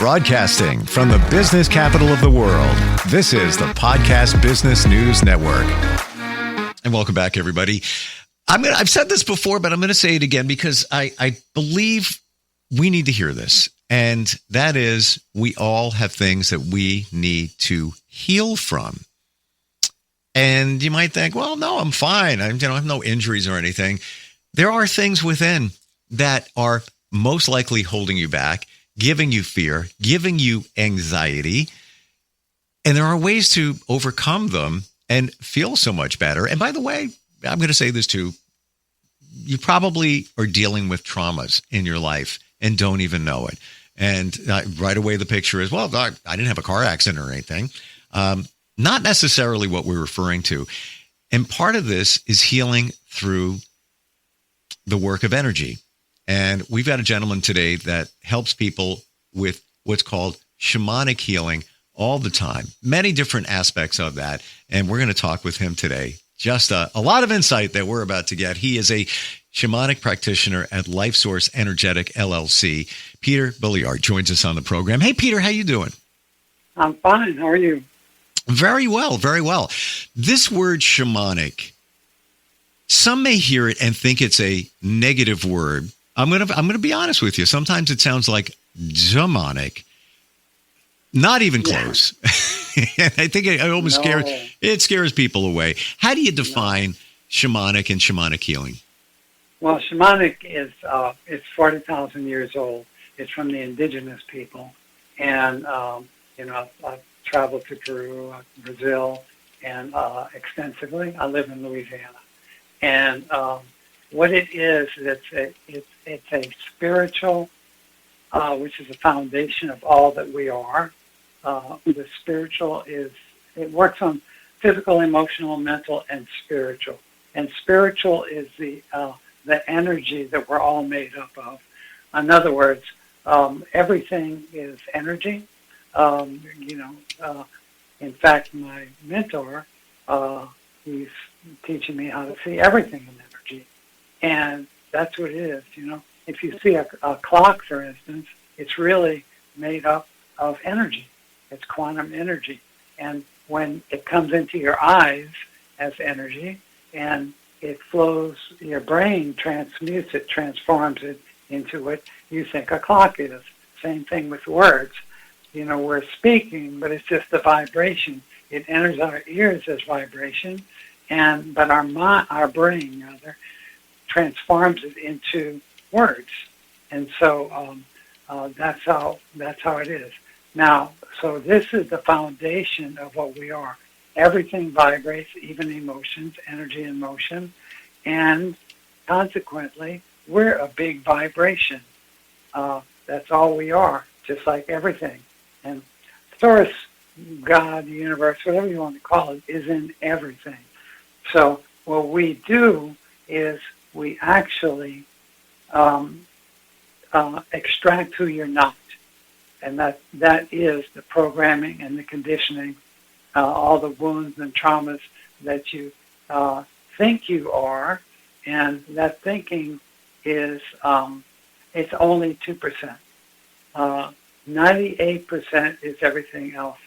Broadcasting from the business capital of the world, this is the Podcast Business News Network. And welcome back, everybody. I've said this before, but I'm going to say it again because I believe we need to hear this. And that is, we all have things that we need to heal from. And you might think, well, no, I'm fine. I have no injuries or anything. There are things within that are most likely holding you back, giving you fear, giving you anxiety. And there are ways to overcome them and feel so much better. And by the way, I'm going to say this too. You probably are dealing with traumas in your life and don't even know it. And right away, the picture is, well, I didn't have a car accident or anything. Not necessarily what we're referring to. And part of this is healing through the work of energy. And we've got a gentleman today that helps people with what's called shamanic healing all the time. Many different aspects of that. And we're going to talk with him today. Just a lot of insight that we're about to get. He is a shamanic practitioner at Life Source Energetic LLC. Peter Bulliard joins us on the program. Hey, Peter, how you doing? I'm fine. How are you? Very well, very well. This word shamanic, some may hear it and think it's a negative word. I'm gonna be honest with you. Sometimes it sounds like demonic. Not even close. I think it almost scares people away. How do you define shamanic and shamanic healing? Well, shamanic is it's 40,000 years old. It's from the indigenous people, and I've traveled to Peru, Brazil, and extensively. I live in Louisiana, and what it is, it's a spiritual, which is the foundation of all that we are. The spiritual it works on physical, emotional, mental, and spiritual. And spiritual is the energy that we're all made up of. In other words, everything is energy. In fact, my mentor, he's teaching me how to see everything in energy. And that's what it is, If you see a clock, for instance, it's really made up of energy. It's quantum energy. And when it comes into your eyes as energy and it flows, your brain transmutes it, transforms it into what you think a clock is. Same thing with words. We're speaking, but it's just a vibration. It enters our ears as vibration, but our brain rather transforms it into words. And so that's how it is. Now, so this is the foundation of what we are. Everything vibrates, even emotions, energy and motion, and consequently, we're a big vibration. That's all we are, just like everything. And Source, God, the universe, whatever you want to call it, is in everything. So what we do is we actually extract who you're not. And that is the programming and the conditioning, all the wounds and traumas that you think you are, and that thinking is it's only 2%. 98% is everything else.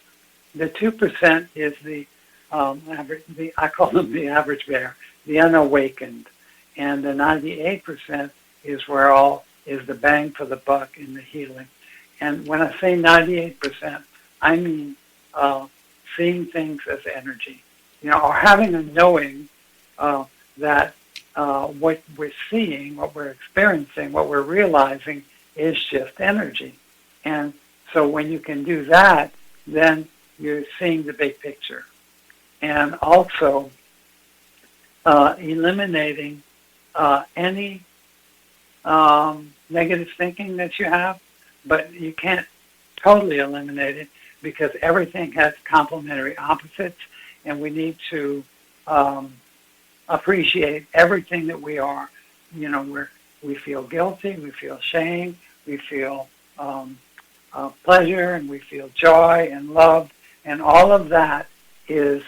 The 2% is the average. I call them the average bear, the unawakened, and the 98% is where all is the bang for the buck in the healing. And when I say 98%, I mean seeing things as energy, or having a knowing that what we're seeing, what we're experiencing, what we're realizing is just energy. And so when you can do that, then you're seeing the big picture. And also eliminating any negative thinking that you have, but you can't totally eliminate it because everything has complementary opposites, and we need to appreciate everything that we are. We feel guilty, we feel shame, we feel pleasure, and we feel joy and love, and all of that is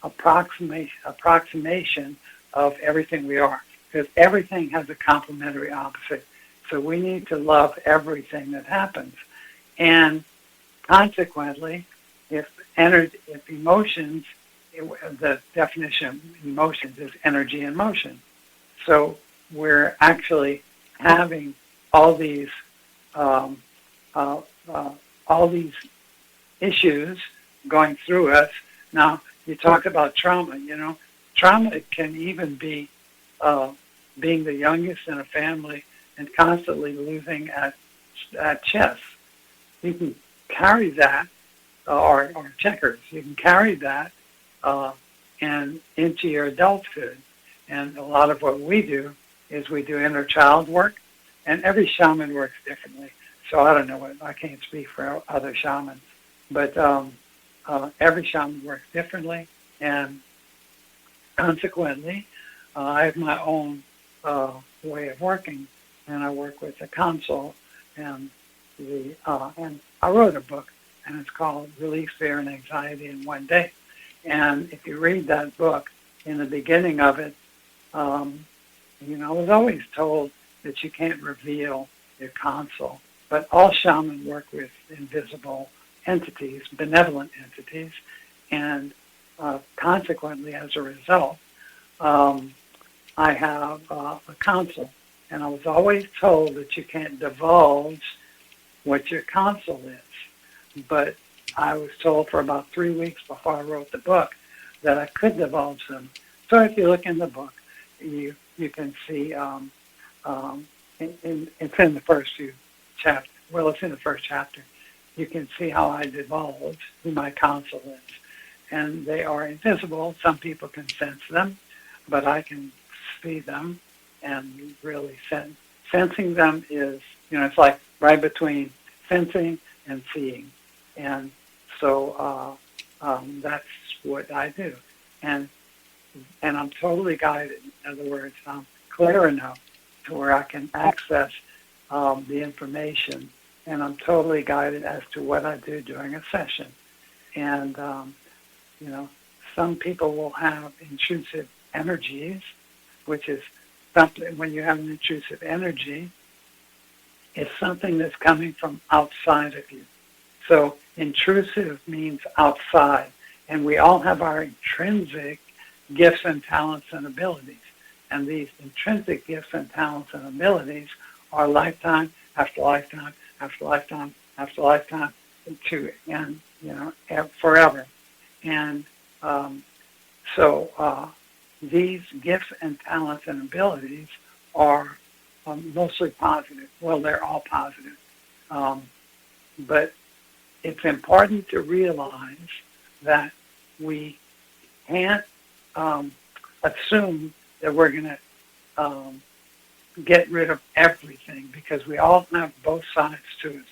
approximation of everything we are, because everything has a complementary opposite. So we need to love everything that happens. And consequently, if emotions, the definition of emotions is energy in motion. So we're actually having all these issues going through us. Now, you talk about trauma. Trauma can even be being the youngest in a family and constantly losing at chess. You can carry that, or checkers. You can carry that and into your adulthood. And a lot of what we do is we do inner child work, and every shaman works differently. So I don't know I can't speak for other shamans, but every shaman works differently, and consequently, I have my own way of working, and I work with the console, and and I wrote a book, and it's called Release Fear and Anxiety in One Day. And if you read that book, in the beginning of it, I was always told that you can't reveal your console, but all shamans work with invisible entities, benevolent entities, and consequently, as a result, I have a console, and I was always told that you can't divulge what your console is, but I was told for about 3 weeks before I wrote the book that I could divulge them. So if you look in the book, you can see it's in the first few chapters. Well, it's in the first chapter. You can see how I divulge who my console is. And they are invisible. Some people can sense them, but I can see them, and really sensing them is, it's like right between sensing and seeing. And so that's what I do. And I'm totally guided. In other words, I'm clear enough to where I can access the information, and I'm totally guided as to what I do during a session. And, some people will have intrusive energies, which is something, when you have an intrusive energy, it's something that's coming from outside of you. So intrusive means outside, and we all have our intrinsic gifts and talents and abilities. And these intrinsic gifts and talents and abilities are lifetime after lifetime after lifetime after lifetime forever. And so these gifts and talents and abilities are mostly positive. Well, they're all positive. But it's important to realize that we can't assume that we're going to get rid of everything, because we all have both sides to it.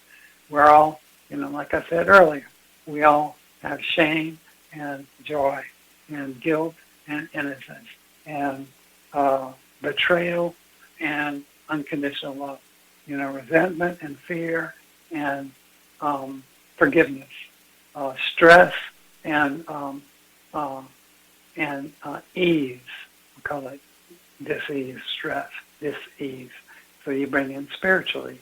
We're all, like I said earlier, we all have shame and joy and guilt and innocence and betrayal and unconditional love, resentment and fear and forgiveness, stress and ease. We call it dis-ease, stress, dis-ease. So you bring in spiritual ease.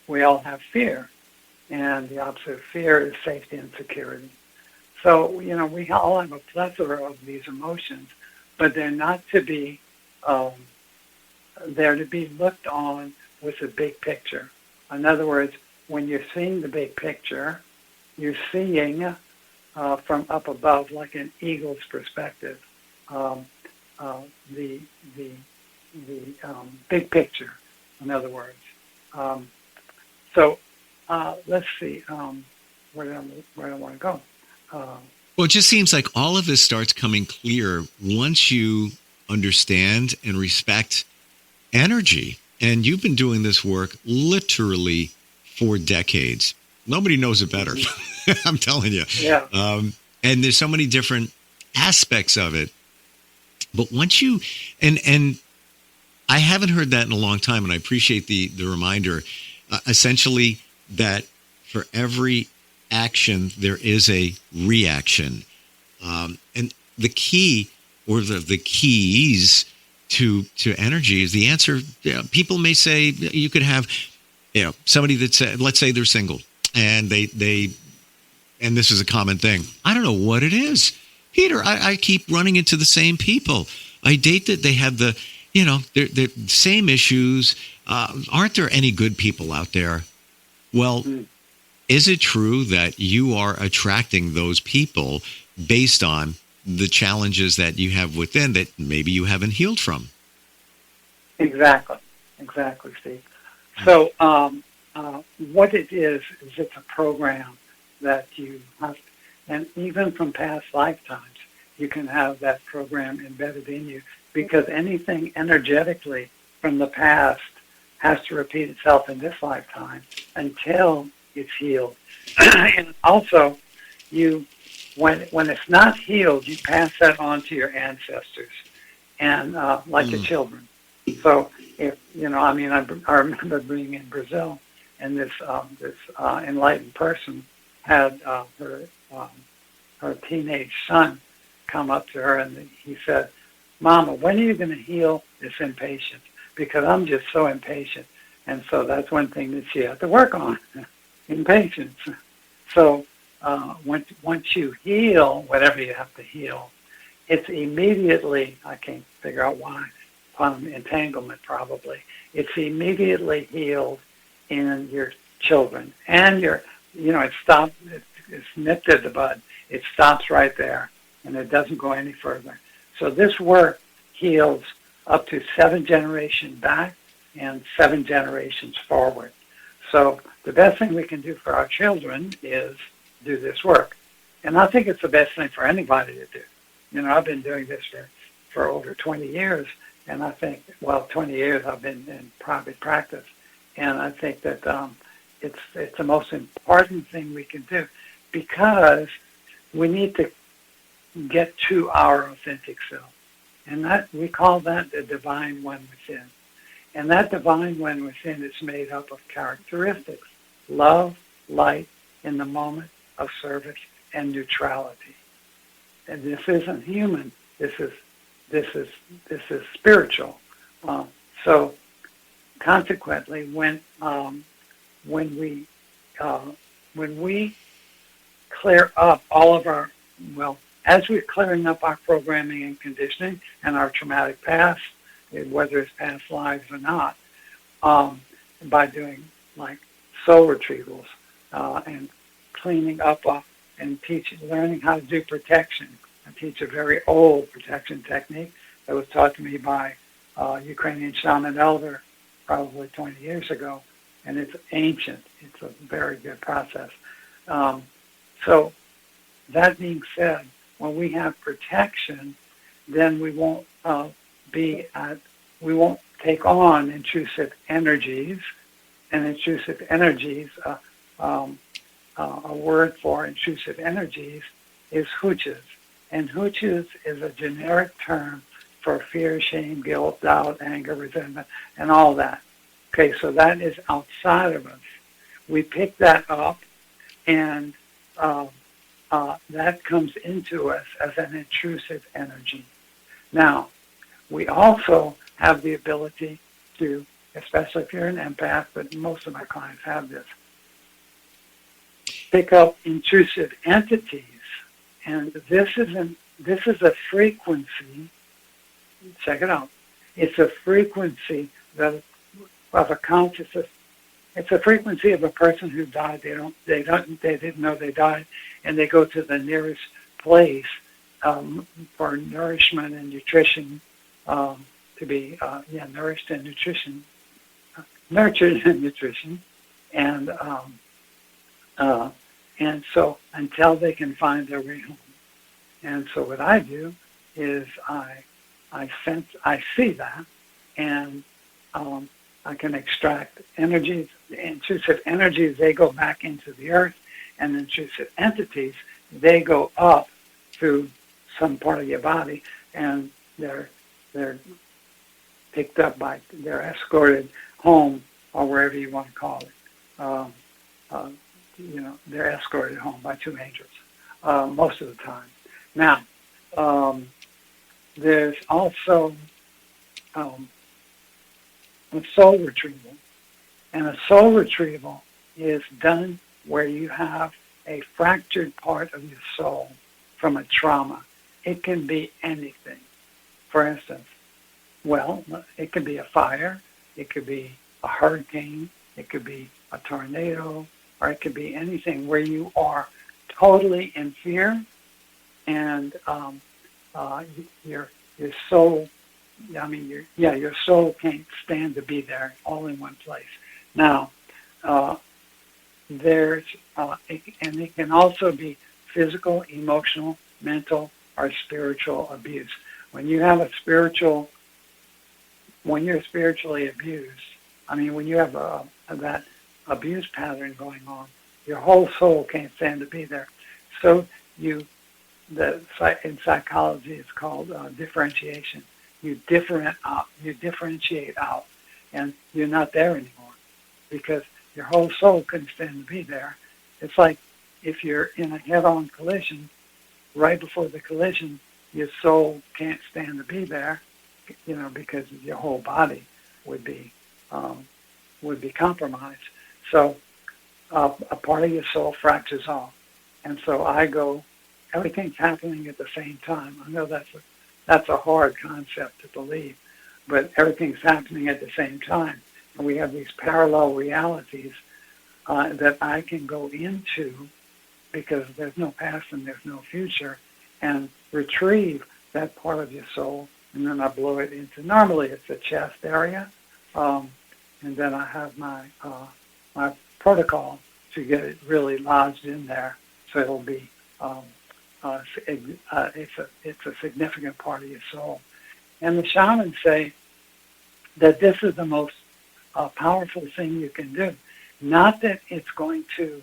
We all have fear, and the opposite of fear is safety and security. So, we all have a plethora of these emotions, but they're not to be, they're to be looked on with the big picture. In other words, when you're seeing the big picture, you're seeing from up above, like an eagle's perspective, the big picture, in other words. So let's see, where do I want to go? Well, it just seems like all of this starts coming clear once you understand and respect energy. And you've been doing this work literally for decades. Nobody knows it better. I'm telling you. Yeah. And there's so many different aspects of it. But once you, and I haven't heard that in a long time, and I appreciate the reminder, essentially that for every action, there is a reaction. And the key, or the keys to energy is the answer. People may say you could have somebody that's, let's say they're single, and and this is a common thing. I don't know what it is, Peter. I keep running into the same people. I date that they have the same issues. Aren't there any good people out there? Well, is it true that you are attracting those people based on the challenges that you have within that maybe you haven't healed from? Exactly, Steve. So what it is it's a program that you have, and even from past lifetimes, you can have that program embedded in you, because anything energetically from the past has to repeat itself in this lifetime until it's healed. And also, when it's not healed, you pass that on to your ancestors, and like the children. So if I remember being in Brazil, and this enlightened person had her teenage son come up to her, and he said, "Mama, when are you going to heal this impatience? Because I'm just so impatient." And so that's one thing that she had to work on, impatience. So once you heal whatever you have to heal, it's immediately, I can't figure out why, quantum entanglement probably, it's immediately healed in your children. And it's nipped at the bud. It stops right there, and it doesn't go any further. So this work heals up to 7 generations back and 7 generations forward. So the best thing we can do for our children is do this work. And I think it's the best thing for anybody to do. I've been doing this for over 20 years, and I think, 20 years I've been in private practice, and I think that it's the most important thing we can do, because we need to get to our authentic self. And that we call that the divine one within. And that divine one within is made up of characteristics: love, light, in the moment of service, and neutrality. And this isn't human. This is spiritual. So consequently, when we clear up all of our, as we're clearing up our programming and conditioning and our traumatic past, whether it's past lives or not, by doing like soul retrievals and cleaning up and learning how to do protection. I teach a very old protection technique that was taught to me by a Ukrainian shaman elder probably 20 years ago, and it's ancient. It's a very good process. So that being said, when we have protection, then we won't we won't take on intrusive energies, and intrusive energies, a word for intrusive energies is hooches. And hooches is a generic term for fear, shame, guilt, doubt, anger, resentment, and all that. Okay, so that is outside of us. We pick that up, and that comes into us as an intrusive energy. Now, we also have the ability to, especially if you're an empath, but most of my clients have this, pick up intrusive entities. And this is a frequency. Check it out. It's a frequency of a consciousness. It's a frequency of a person who died. They didn't know they died, and they go to the nearest place for nourishment and nutrition, to be nourished and nurtured and nutrition, and so until they can find their way home. And so what I do is I see that, and I can extract energies. Intrusive energies, they go back into the earth, and intrusive entities, they go up through some part of your body, and they're picked up they're escorted home, or wherever you want to call it. They're escorted home by 2 angels most of the time. Now, there's also a soul retrieval, And a soul retrieval is done where you have a fractured part of your soul from a trauma. It can be anything. For instance, it could be a fire, it could be a hurricane, it could be a tornado, or it could be anything where you are totally in fear, and your soul, your soul can't stand to be there all in one place. Now, and it can also be physical, emotional, mental, or spiritual abuse. When you're spiritually abused, when you have that abuse pattern going on, your whole soul can't stand to be there. So in psychology, it's called differentiation. You differentiate out, and you're not there anymore because your whole soul couldn't stand to be there. It's like if you're in a head-on collision, right before the collision, your soul can't stand to be there, because your whole body would be compromised. So a part of your soul fractures off, and so everything's happening at the same time. I know that's a hard concept to believe, but everything's happening at the same time, and we have these parallel realities that I can go into because there's no past and there's no future, and retrieve that part of your soul, and then I blow it into, normally it's the chest area, and then I have my protocol to get it really lodged in there, so it'll be, it's a significant part of your soul. And the shamans say that this is the most powerful thing you can do. Not that it's going to,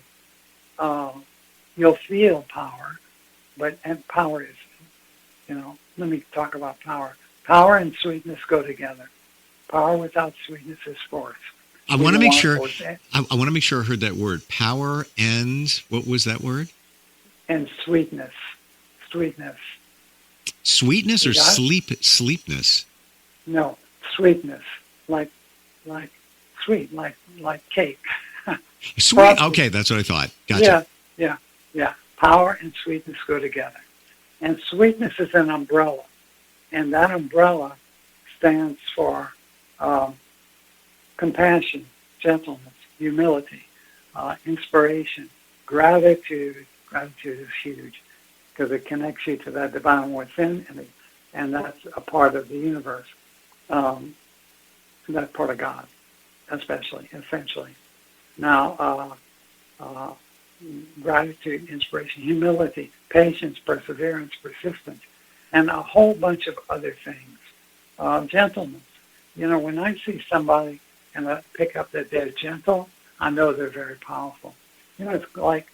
you'll feel power, and power is, let me talk about power. Power and sweetness go together. Power without sweetness is force. I want to make sure I heard that word. Power and, what was that word? And sweetness. Sweetness. Sweetness or sleepness? No, sweetness. Like sweet, like cake. Sweet. Okay, that's what I thought. Gotcha. Yeah. Power and sweetness go together. And sweetness is an umbrella. And that umbrella stands for compassion, gentleness, humility, inspiration, gratitude. Gratitude is huge because it connects you to that divine within, and that's a part of the universe. That's part of God, essentially. Now, gratitude, inspiration, humility, patience, perseverance, persistence, and a whole bunch of other things. Gentleness. When I see somebody and I pick up that they're gentle, I know they're very powerful. It's like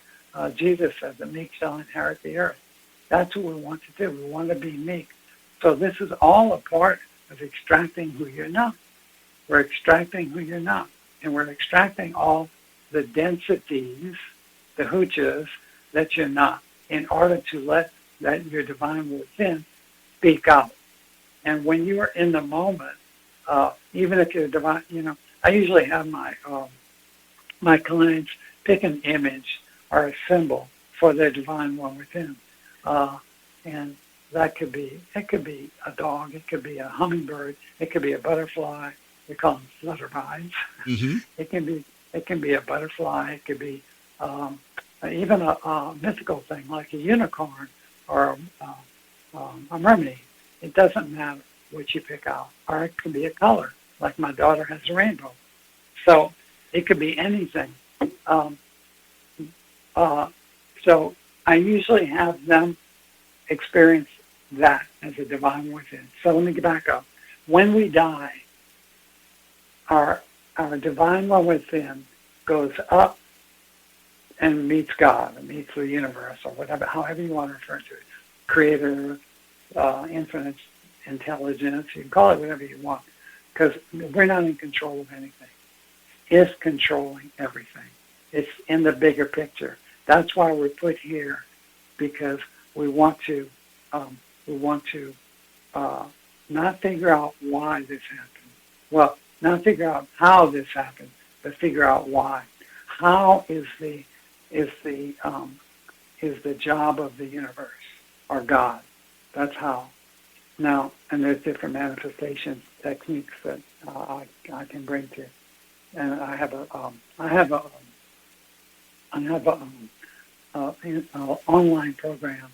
Jesus said, the meek shall inherit the earth. That's what we want to do. We want to be meek. So this is all a part of extracting who you're not. We're extracting who you're not. And we're extracting all the densities, the hoochas that you're not, in order to let that your divine within speak out. And when you are in the moment, even if you're divine, I usually have my clients pick an image or a symbol for their divine one within. And it could be a dog, it could be a hummingbird, it could be a butterfly. We call them flutterbies. Mm-hmm. It can be a butterfly. It could be even a mythical thing like a unicorn or a mermaid. It doesn't matter what you pick out. Or it could be a color, like my daughter has a rainbow. So it could be anything. So I usually have them experience that as a divine within. So let me get back up. When we die, our divine one within goes up and meets God, or meets the universe, or whatever, however you want to refer to it. Creator, infinite intelligence, you can call it whatever you want, because we're not in control of anything. It's controlling everything. It's in the bigger picture. That's why we're put here, because we want to not figure out why this happened. Well, not figure out how this happened, to figure out why. How is the job of the universe or God? That's how. Now, and there's different manifestation techniques that I can bring to, and I have an online program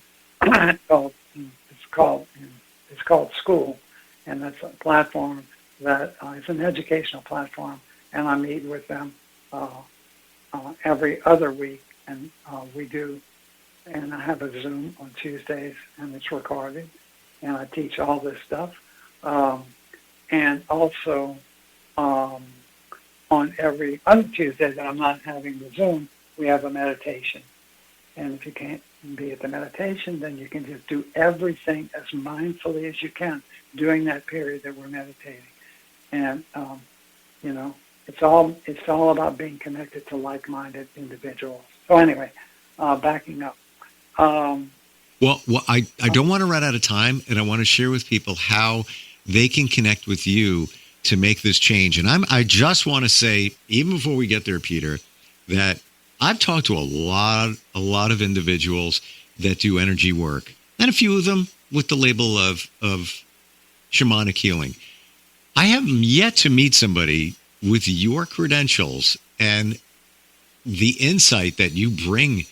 it's called School, and that's a platform that is an educational platform, and I meet with them every other week, and and I have a Zoom on Tuesdays, and it's recorded, and I teach all this stuff, and also on every other Tuesday that I'm not having the Zoom, we have a meditation. And if you can't be at the meditation, then you can just do everything as mindfully as you can during that period that we're meditating. And, it's all about being connected to like-minded individuals. So anyway, backing up. Well, I don't want to run out of time, and I want to share with people how they can connect with you to make this change. And I just want to say, even before we get there, Peter, that I've talked to a lot of individuals that do energy work, and a few of them with the label of shamanic healing. I have yet to meet somebody with your credentials and the insight that you bring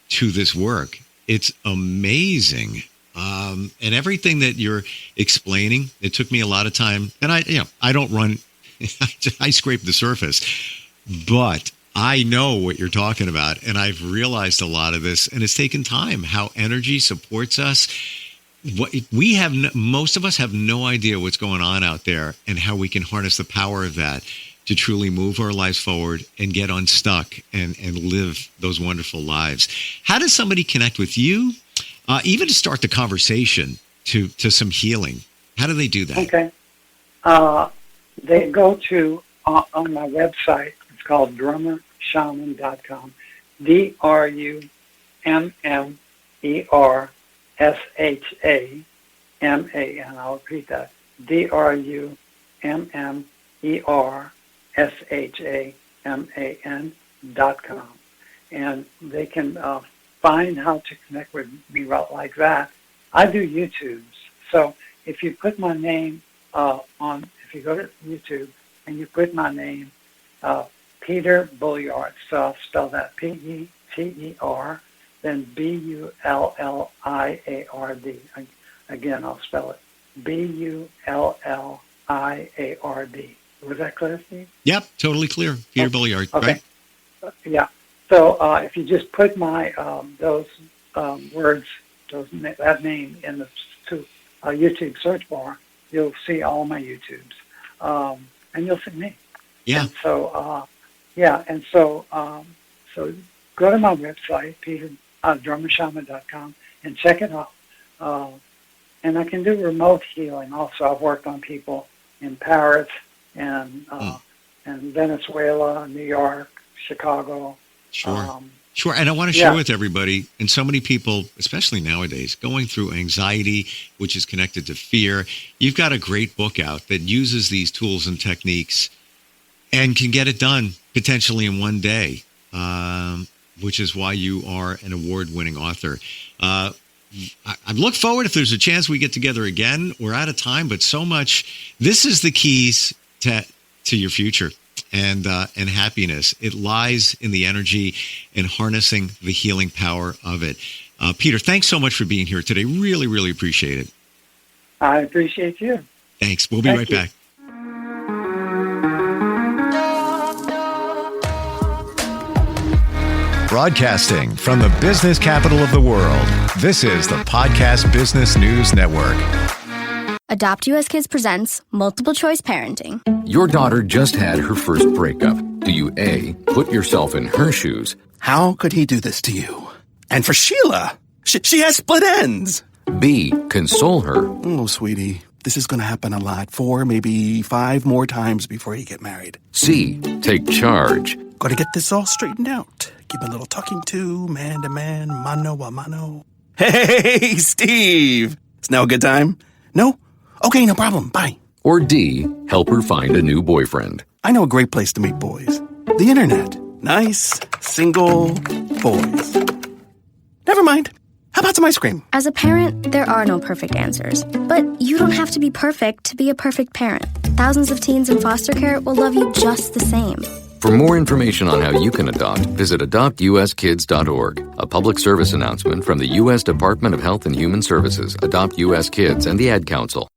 to this work. It's amazing. And everything that you're explaining, it took me a lot of time. And I don't run, I scrape the surface, but I know what you're talking about. And I've realized a lot of this, and it's taken time, how energy supports us. Most of us have no idea what's going on out there and how we can harness the power of that to truly move our lives forward and get unstuck and live those wonderful lives. How does somebody connect with you, even to start the conversation to some healing? How do they do that? Okay. They go to, on my website, it's called drummershaman.com, DRUMMERSHAMAN. I'll repeat that, DRUMMERSHAMAN.com. And they can find how to connect with me like that. I do YouTubes. So if you put my name if you go to YouTube and you put my name, Peter Bulliard, so I'll spell that P-E-T-E-R, then B-U-L-L-I-A-R-D. Again, I'll spell it B-U-L-L-I-A-R-D. Was that clear, Steve? Yep, totally clear. Peter Bulliard, okay. Right? Yeah. So if you just put my those words, that name in the YouTube search bar, you'll see all my YouTubes, and you'll see me. Yeah. And so, so go to my website, drummershaman.com, and check it out. And I can do remote healing also. I've worked on people in Paris and Venezuela, New York, Chicago. Sure. Sure. And I want to share with everybody, and so many people, especially nowadays, going through anxiety, which is connected to fear. You've got a great book out that uses these tools and techniques and can get it done potentially in one day, which is why you are an award-winning author. I look forward, if there's a chance we get together again. We're out of time, but so much. This is the keys to your future and happiness. It lies in the energy and harnessing the healing power of it. Peter, thanks so much for being here today. Really, really appreciate it. I appreciate you. Thanks. We'll be right back. Broadcasting from the business capital of the world, this is the Podcast Business News Network. Adopt US Kids presents Multiple Choice Parenting. Your daughter just had her first breakup. Do you A, put yourself in her shoes? How could he do this to you? And for Sheila, she has split ends. B, console her? Oh, sweetie, this is going to happen a lot. 4, maybe 5 more times before you get married. C, take charge? Got to get this all straightened out. Give a little talking to, man to man, mano a mano. Hey, Steve! It's now a good time? No? Okay, no problem. Bye. Or D, help her find a new boyfriend? I know a great place to meet boys. The internet. Nice, single boys. Never mind. How about some ice cream? As a parent, there are no perfect answers. But you don't have to be perfect to be a perfect parent. Thousands of teens in foster care will love you just the same. For more information on how you can adopt, visit adoptuskids.org. A public service announcement from the U.S. Department of Health and Human Services, Adopt U.S. Kids, and the Ad Council.